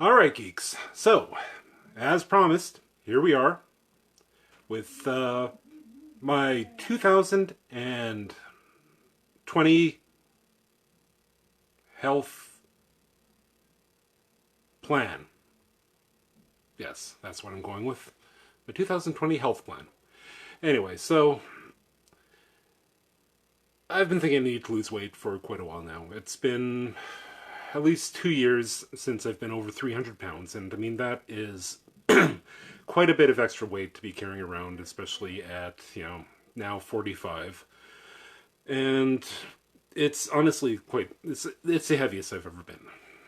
Alright, geeks. So, as promised, here we are with my 2020 health plan. Yes, that's what I'm going with. The 2020 health plan. Anyway, so I've been thinking I need to lose weight for quite a while now. It's been at least 2 years since I've been over 300 pounds, and I mean, that is quite a bit of extra weight to be carrying around, especially at, now 45. And it's honestly it's the heaviest I've ever been.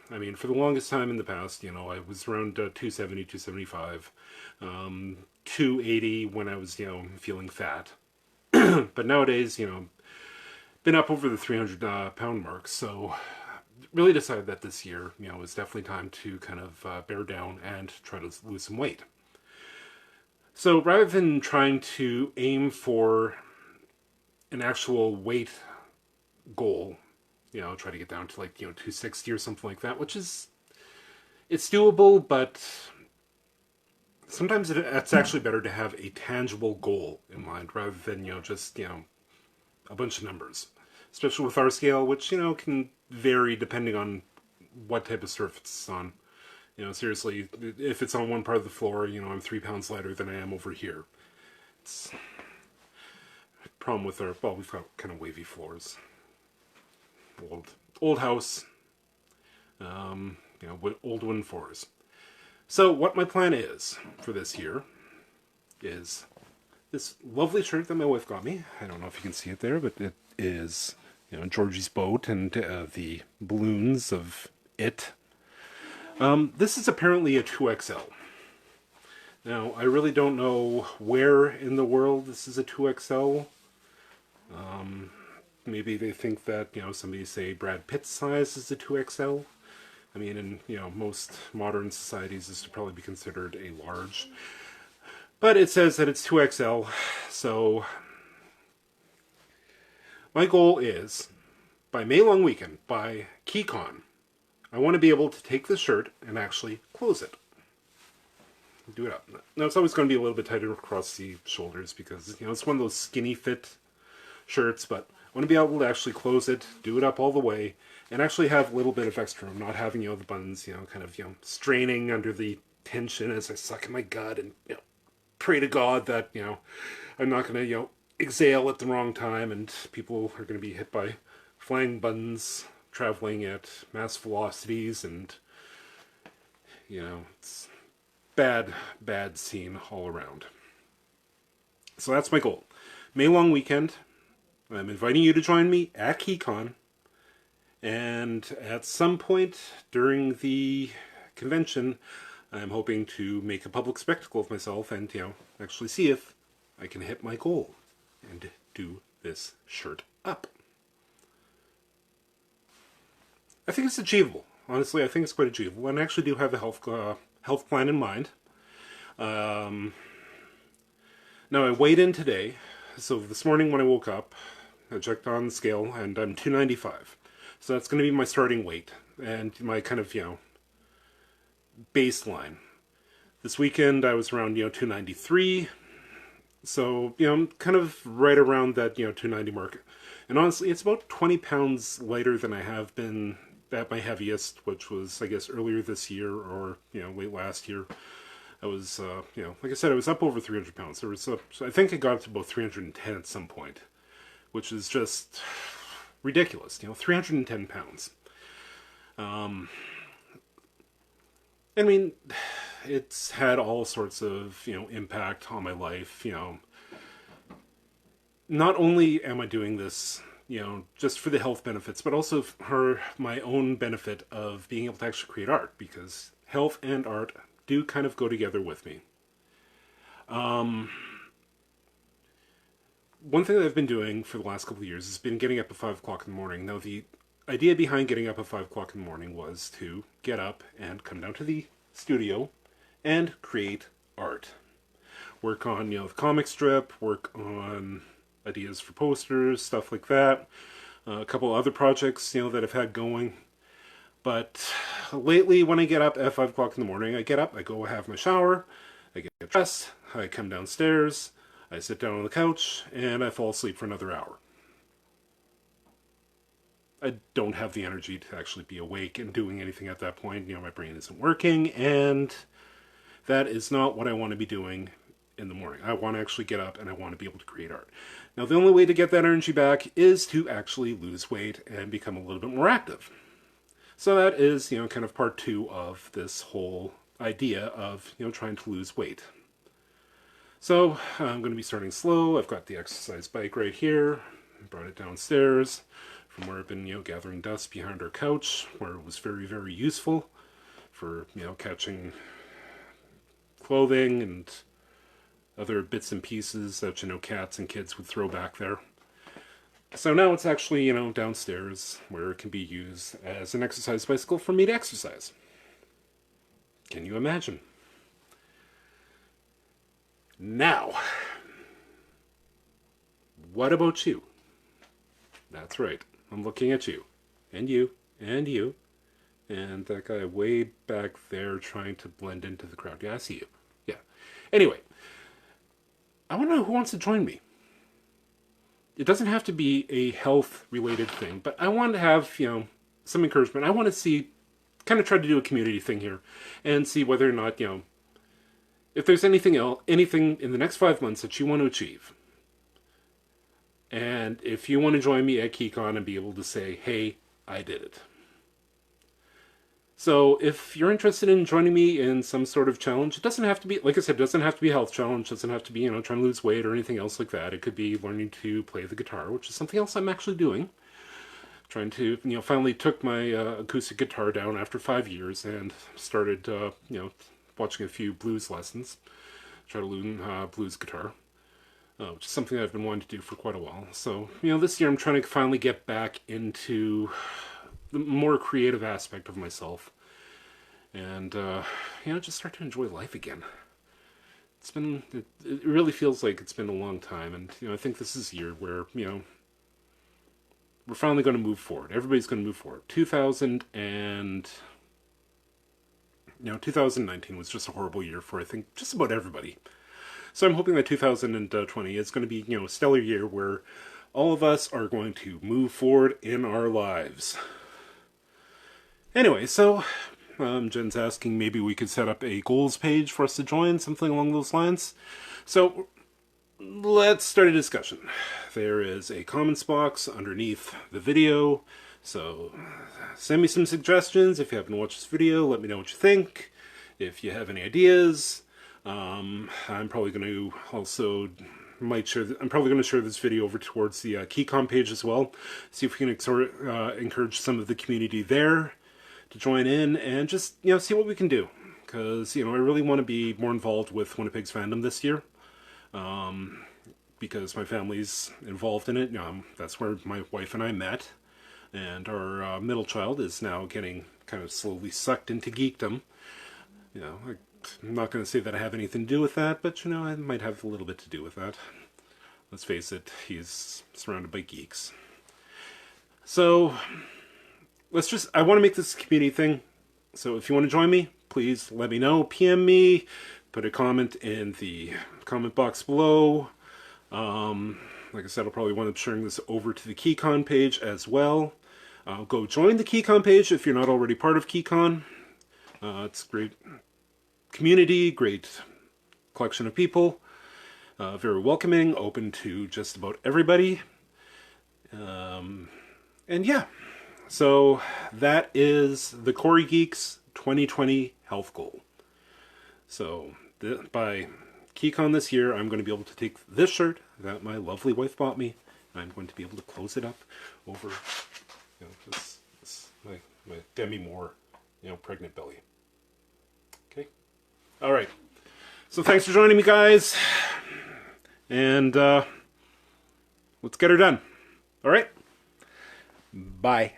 I mean, for the longest time in the past, I was around 270, 275, 280 when I was, feeling fat. But nowadays, been up over the 300 pound mark, so really decided that this year, it's definitely time to kind of bear down and try to lose some weight. So rather than trying to aim for an actual weight goal, try to get down to like, 260 or something like that, which is, it's doable, but sometimes it's actually better to have a tangible goal in mind rather than, just, a bunch of numbers. Especially with our scale, which, can vary depending on what type of surface it's on. Seriously, if it's on one part of the floor, I'm 3 pounds lighter than I am over here. It's a problem with we've got kind of wavy floors. Old house, old wooden floors. So what my plan is for this year is this lovely shirt that my wife got me. I don't know if you can see it there, but it is, Georgie's boat and the balloons of it. This is apparently a 2XL. Now, I really don't know where in the world this is a 2XL. Maybe they think that, somebody say Brad Pitt's size is a 2XL. I mean, in, most modern societies, this would probably be considered a large. But it says that it's 2XL, so my goal is, by May long weekend, by Keycon, I want to be able to take this shirt and actually close it. Do it up. Now, it's always going to be a little bit tighter across the shoulders because, it's one of those skinny fit shirts, but I want to be able to actually close it, do it up all the way, and actually have a little bit of extra room, not having, the buttons, kind of, straining under the tension as I suck in my gut and, pray to God that, I'm not going to, exhale at the wrong time and people are going to be hit by flying buttons traveling at mass velocities and, it's bad scene all around. So that's my goal. May long weekend. I'm inviting you to join me at Keycon, and at some point during the convention, I'm hoping to make a public spectacle of myself and, actually see if I can hit my goal and do this shirt up. I think it's achievable. Honestly, I think it's quite achievable, and I actually do have a health plan in mind. Now, I weighed in today, so this morning when I woke up, I checked on the scale, and I'm 295. So that's going to be my starting weight, and my kind of, baseline. This weekend I was around, 293, so, I'm kind of right around that, 290 mark. And honestly, it's about 20 pounds lighter than I have been at my heaviest, which was, I guess, earlier this year or, late last year. I was, like I said, I was up over 300 pounds. So I think I got up to about 310 at some point, which is just ridiculous, 310 pounds. I mean, it's had all sorts of, impact on my life, Not only am I doing this, just for the health benefits, but also for my own benefit of being able to actually create art, because health and art do kind of go together with me. One thing that I've been doing for the last couple of years has been getting up at 5 o'clock in the morning. Now, the idea behind getting up at 5 o'clock in the morning was to get up and come down to the studio and create art. Work on, the comic strip, work on ideas for posters, stuff like that. A couple other projects, that I've had going. But lately, when I get up at 5 o'clock in the morning, I get up, I go have my shower, I get dressed, I come downstairs, I sit down on the couch, and I fall asleep for another hour. I don't have the energy to actually be awake and doing anything at that point. You know, my brain isn't working, and that is not what I want to be doing in the morning. I want to actually get up and I want to be able to create art. Now, the only way to get that energy back is to actually lose weight and become a little bit more active. So that is, you know, kind of part 2 of this whole idea of, you know, trying to lose weight. So I'm going to be starting slow. I've got the exercise bike right here. I brought it downstairs from where I've been, you know, gathering dust behind our couch, where it was very, very useful for, you know, catching clothing and other bits and pieces that, you know, cats and kids would throw back there. So now it's actually, you know, downstairs where it can be used as an exercise bicycle for me to exercise. Can you imagine? Now, what about you? That's right. I'm looking at you. And you. And you. And that guy way back there trying to blend into the crowd. Yeah, I see you. Yeah. Anyway, I want to know who wants to join me. It doesn't have to be a health-related thing, but I want to have, you know, some encouragement. I want to see, kind of try to do a community thing here and see whether or not, you know, if there's anything else, anything in the next 5 months that you want to achieve. And if you want to join me at Keycon and be able to say, hey, I did it. So if you're interested in joining me in some sort of challenge, it doesn't have to be, like I said, it doesn't have to be a health challenge. It doesn't have to be, you know, trying to lose weight or anything else like that. It could be learning to play the guitar, which is something else I'm actually doing. Trying to, you know, finally took my acoustic guitar down after 5 years and started, you know, watching a few blues lessons. Try to learn blues guitar, which is something I've been wanting to do for quite a while. So, you know, this year I'm trying to finally get back into the more creative aspect of myself and you know, just start to enjoy life again. It's been, it really feels like it's been a long time, and you know, I think this is a year where, you know, we're finally going to move forward. Everybody's going to move forward. 2019 was just a horrible year for, I think, just about everybody. So I'm hoping that 2020 is going to be, you know, a stellar year where all of us are going to move forward in our lives. Anyway, so Jen's asking maybe we could set up a goals page for us to join, something along those lines. So let's start a discussion. There is a comments box underneath the video, so send me some suggestions. If you haven't watched this video, let me know what you think. If you have any ideas, I'm probably going to also I'm probably going to share this video over towards the Keycon page as well. See if we can encourage some of the community there to join in and just, you know, see what we can do. Because, you know, I really want to be more involved with Winnipeg's Fandom this year. Because my family's involved in it. That's where my wife and I met. And our middle child is now getting kind of slowly sucked into geekdom. You know, I'm not going to say that I have anything to do with that, but, you know, I might have a little bit to do with that. Let's face it, he's surrounded by geeks. So, I want to make this a community thing. So if you want to join me, please let me know. PM me, put a comment in the comment box below. Like I said, I'll probably wind up sharing this over to the Keycon page as well. Go join the Keycon page if you're not already part of Keycon. It's a great community, great collection of people, very welcoming, open to just about everybody. And yeah, so that is the Corey Geeks 2020 health goal. So by Keycon this year, I'm going to be able to take this shirt that my lovely wife bought me, and I'm going to be able to close it up over, you know, my Demi Moore, you know, pregnant belly. Okay. All right. So thanks for joining me, guys. And let's get her done. All right. Bye.